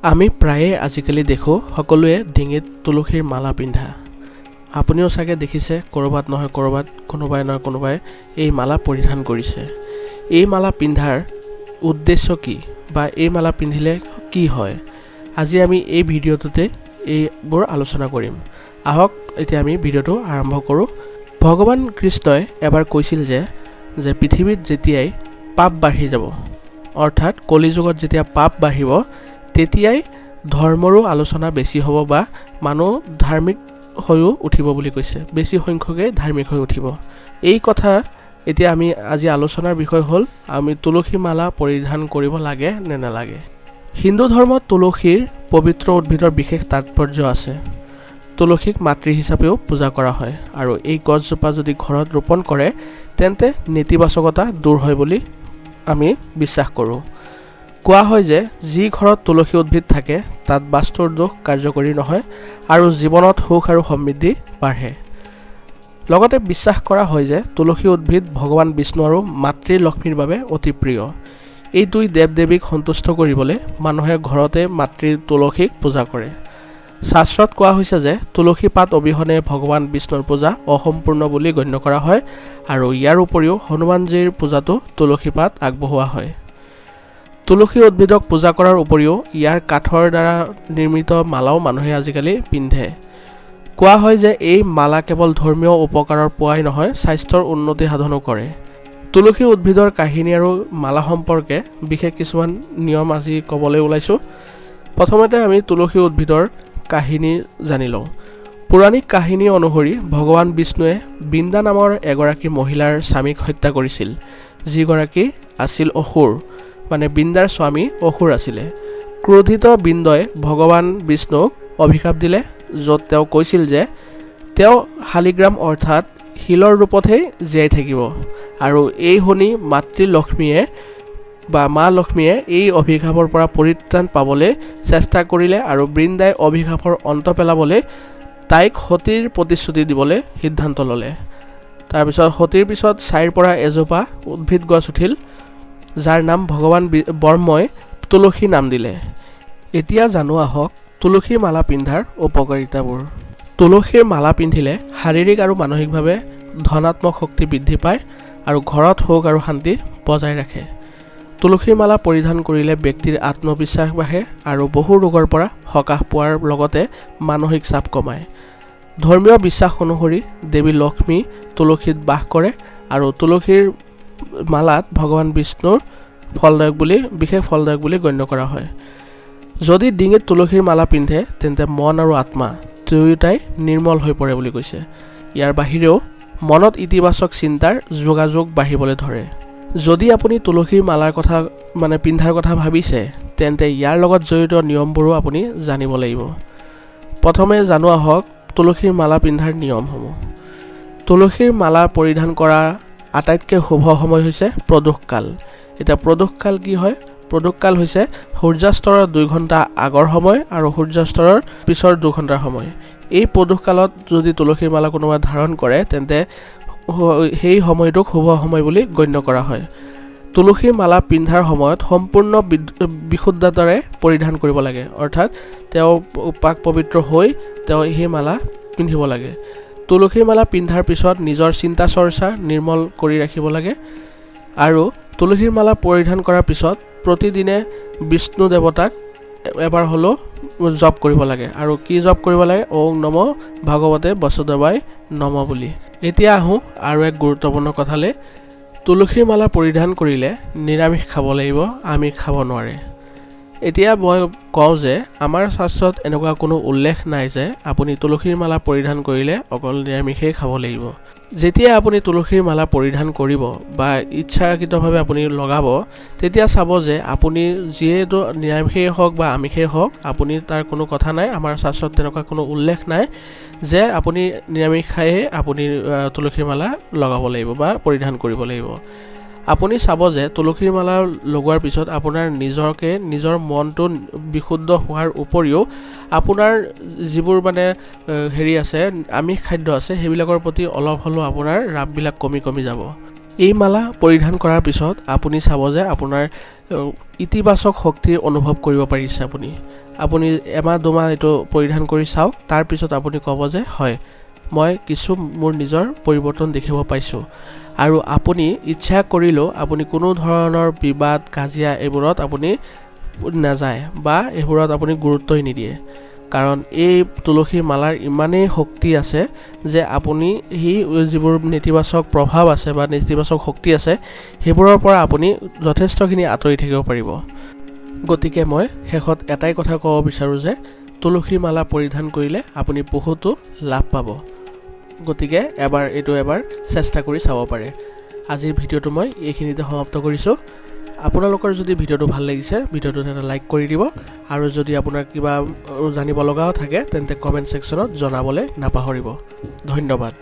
আমি প্ৰায়ে আজিকালি দেখোঁ সকলোৱে ডিঙিত তুলসীৰ মালা পিন্ধা। আপুনিও চাগে দেখিছে ক'ৰবাত নহয় ক'ৰবাত কোনোবাই এই মালা পৰিধান কৰিছে। এই মালা পিন্ধাৰ উদ্দেশ্য কি বা এই মালা পিন্ধিলে কি হয়, আজি আমি এই ভিডিঅ'টোতে এইবোৰ আলোচনা কৰিম। আহক এতিয়া আমি ভিডিঅ'টো আৰম্ভ কৰোঁ। ভগৱান কৃষ্ণই এবাৰ কৈছিল যে পৃথিৱীত যেতিয়াই পাপ বাঢ়ি যাব, অৰ্থাৎ কলিযুগত যেতিয়া পাপ বাঢ়িব তেতিয়াই ধৰ্মৰো আলোচনা বেছি হ'ব বা মানুহ ধাৰ্মিক হৈও উঠিব বুলি কৈছে। বেছি সংখ্যকে ধাৰ্মিক হৈ উঠিব। এই কথা এতিয়া আমি আজি আলোচনাৰ বিষয় হ'ল আমি তুলসী মালা পৰিধান কৰিব লাগে নে নালাগে। হিন্দু ধৰ্মত তুলসীৰ পবিত্ৰ উদ্ভিদৰ বিশেষ তাৎপৰ্য আছে। তুলসীক মাতৃ হিচাপেও পূজা কৰা হয় আৰু এই গছজোপা যদি ঘৰত ৰোপণ কৰে তেন্তে নেতিবাচকতা দূৰ হয় বুলি আমি বিশ্বাস কৰোঁ। কোৱা হয় যে যি ঘৰত তুলসী উদ্ভিদ থাকে তাত বাস্তুৰ দোষ কাৰ্যকৰী নহয় আৰু জীৱনত সুখ আৰু সমৃদ্ধি বাঢ়ে। লগতে বিশ্বাস কৰা হয় যে তুলসী উদ্ভিদ ভগৱান বিষ্ণু আৰু মাতৃ লক্ষ্মীৰ বাবে অতি প্ৰিয়। এই দুই দেৱ দেৱীক সন্তুষ্ট কৰিবলৈ মানুহে ঘৰতে মাতৃ তুলসীক পূজা কৰে। শাস্ত্ৰত কোৱা হৈছে যে তুলসী পাত অবিহনে ভগৱান বিষ্ণুৰ পূজা অসম্পূৰ্ণ বুলি গণ্য কৰা হয় আৰু ইয়াৰ উপৰিও হনুমানজীৰ পূজাতো তুলসী পাত আগবঢ়োৱা হয়। তুলসী উদ্ভিদক পূজা কৰাৰ উপৰিও ইয়াৰ কাঠৰ দ্বাৰা নিৰ্মিত মালাও মানুহে আজিকালি পিন্ধে। কোৱা হয় যে এই মালা কেৱল ধৰ্মীয় উপকাৰৰ পোৱাই নহয়, স্বাস্থ্যৰ উন্নতি সাধনো কৰে। তুলসী উদ্ভিদৰ কাহিনী আৰু মালা সম্পৰ্কে বিশেষ কিছুমান নিয়ম আজি ক'বলৈ ওলাইছোঁ। প্ৰথমতে আমি তুলসী উদ্ভিদৰ কাহিনী জানি লওঁ। পৌৰাণিক কাহিনী অনুসৰি ভগৱান বিষ্ণুৱে বৃন্দা নামৰ এগৰাকী মহিলাৰ স্বামীক হত্যা কৰিছিল, যিগৰাকী আছিল অসুৰ, মানে বৃন্দাৰ স্বামী অসুৰ আছিলে। ক্ৰোধিত বৃন্দই ভগৱান বিষ্ণুক অভিশাপ দিলে, য'ত তেওঁ কৈছিল যে তেওঁ শালিগ্ৰাম অৰ্থাৎ শিলৰ ৰূপতহে জীয়াই থাকিব। আৰু এই শুনি মা লক্ষ্মীয়ে এই অভিশাপৰ পৰা পৰিত্ৰাণ পাবলৈ চেষ্টা কৰিলে আৰু বৃন্দাই অভিশাপৰ অন্ত পেলাবলৈ তাইক সতীৰ প্ৰতিশ্ৰুতি দিবলৈ সিদ্ধান্ত ল'লে। তাৰপিছত সতীৰ পিছত ছাইৰ পৰা এজোপা উদ্ভিদ গছ উঠিল, যাৰ নাম ভগৱান বৰ্মই তুলসী নাম দিলে। এতিয়া জানো আহক তুলসীৰ মালা পিন্ধাৰ উপকাৰিতাবোৰ। তুলসীৰ মালা পিন্ধিলে শাৰীৰিক আৰু মানসিকভাৱে ধনাত্মক শক্তি বৃদ্ধি পায় আৰু ঘৰত সুখ আৰু শান্তি বজাই ৰাখে। তুলসীৰ মালা পৰিধান কৰিলে ব্যক্তিৰ আত্মবিশ্বাস বাঢ়ে আৰু বহু ৰোগৰ পৰা সকাহ পোৱাৰ লগতে মানসিক চাপ কমায়। ধৰ্মীয় বিশ্বাস অনুসৰি দেৱী লক্ষ্মী তুলসীত বাস কৰে আৰু তুলসীৰ মালাত ভগৱান বিষ্ণুৰ বিশেষ ফলদায়ক বুলি গণ্য কৰা হয়। যদি ডিঙিত তুলসীৰ মালা পিন্ধে তেন্তে মন আৰু আত্মা দুয়োটাই নিৰ্মল হৈ পৰে বুলি কৈছে। ইয়াৰ বাহিৰেও মনত ইতিবাচক চিন্তাৰ যোগাযোগ বাঢ়িবলৈ ধৰে। যদি আপুনি তুলসীৰ মালাৰ কথা পিন্ধাৰ কথা ভাবিছে তেন্তে ইয়াৰ লগত জড়িত নিয়মবোৰো আপুনি জানিব লাগিব। প্ৰথমে জানো আহক তুলসীৰ মালা পিন্ধাৰ নিয়মসমূহ। তুলসীৰ মালা পৰিধান কৰা আটাইতকৈ শুভ সময় হৈছে প্ৰদোষকাল। এতিয়া প্ৰদোষকাল কি হয়? প্ৰদোষকাল হৈছে সূৰ্যাস্তৰ 2 ঘণ্টা আগৰ সময় আৰু সূৰ্যাস্তৰ পিছৰ 2 ঘণ্টাৰ সময়। এই প্ৰদোষকালত যদি তুলসীৰ মালা কোনোবাই ধাৰণ কৰে তেন্তে সেই সময়টোক শুভ সময় বুলি গণ্য কৰা হয়। তুলসীৰ মালা পিন্ধাৰ সময়ত সম্পূৰ্ণ বিশুদ্ধতাৰে পৰিধান কৰিব লাগে, অৰ্থাৎ তেওঁ পাক পবিত্ৰ হৈ তেওঁ সেই মালা পিন্ধিব লাগে। তুলসীৰ মালা পিন্ধাৰ পিছত নিজৰ চিন্তা চৰ্চা নিৰ্মল কৰি ৰাখিব লাগে আৰু তুলসীৰ মালা পৰিধান কৰাৰ পিছত প্ৰতিদিনে বিষ্ণু দেৱতাক এবাৰ হ'লেও জপ কৰিব লাগে। আৰু কি জপ কৰিব লাগে? ওম নমঃ ভাগৱতে বসুদেৱাই নমঃ বুলি। এতিয়া আহোঁ আৰু এক গুৰুত্বপূৰ্ণ কথালৈ। তুলসীৰ মালা পৰিধান কৰিলে নিৰামিষ খাব লাগিব, আমিষ খাব নোৱাৰে। এতিয়া মই কওঁ যে আমাৰ শাস্ত্ৰত এনেকুৱা কোনো উল্লেখ নাই যে আপুনি তুলসীৰ মালা পৰিধান কৰিলে অকল নিৰামিষেই খাব লাগিব। যেতিয়া আপুনি তুলসীৰ মালা পৰিধান কৰিব বা ইচ্ছাকৃতভাৱে আপুনি লগাব, তেতিয়া চাব যে আপুনি যিহেতু নিৰামিষেই হওক বা আমিষেই হওক, আপুনি তাৰ কোনো কথা নাই। আমাৰ শাস্ত্ৰত তেনেকুৱা কোনো উল্লেখ নাই যে আপুনি নিৰামিষ খাইহে আপুনি তুলসীৰ মালা লগাব লাগিব বা পৰিধান কৰিব লাগিব। আপুনি চাব যে তুলসীৰ মালা লগোৱাৰ পিছত আপোনাৰ নিজৰ মনটো বিশুদ্ধ হোৱাৰ উপৰিও আপোনাৰ যিবোৰ আমিষ খাদ্য আছে সেইবিলাকৰ প্ৰতি অলপ হ'লেও আপোনাৰ ৰাপবিলাক কমি যাব। এই মালা পৰিধান কৰাৰ পিছত আপুনি চাব যে আপোনাৰ ইতিবাচক শক্তিৰ অনুভৱ কৰিব পাৰিছে আপুনি এমাহ দুমাহ এইটো পৰিধান কৰি চাওক তাৰপিছত আপুনি ক'ব যে হয় মই কিছু মোৰ নিজৰ পৰিৱৰ্তন দেখিব পাইছোঁ আৰু আপুনি ইচ্ছা কৰিলেও আপুনি কোনো ধৰণৰ বিবাদ কাজিয়া এইবোৰত আপুনি নাযায় বা এইবোৰত আপুনি গুৰুত্বই নিদিয়ে কাৰণ এই তুলসীৰ মালাৰ ইমানেই শক্তি আছে যে আপুনি এই যিবোৰ নেতিবাচক প্ৰভাৱ আছে বা নেতিবাচক শক্তি আছে সেইবোৰৰ পৰা আপুনি যথেষ্টখিনি আঁতৰি থাকিব পাৰিব গতিকে মই শেষত এটাই কথা ক'ব বিচাৰোঁ যে তুলসী মালা পৰিধান কৰিলে আপুনি বহুতো লাভ পাব গতিকে এবাৰ চেষ্টা কৰি চাব পাৰে আজিৰ ভিডিঅ'টো মই এইখিনিতে সমাপ্ত কৰিছোঁ আপোনালোকৰ যদি ভিডিঅ'টো ভাল লাগিছে ভিডিঅ'টোত এটা লাইক কৰি দিব আৰু যদি আপোনাৰ কিবা জানিব লগাও থাকে তেন্তে কমেণ্ট ছেকশ্যনত জনাবলৈ নাপাহৰিব ধন্যবাদ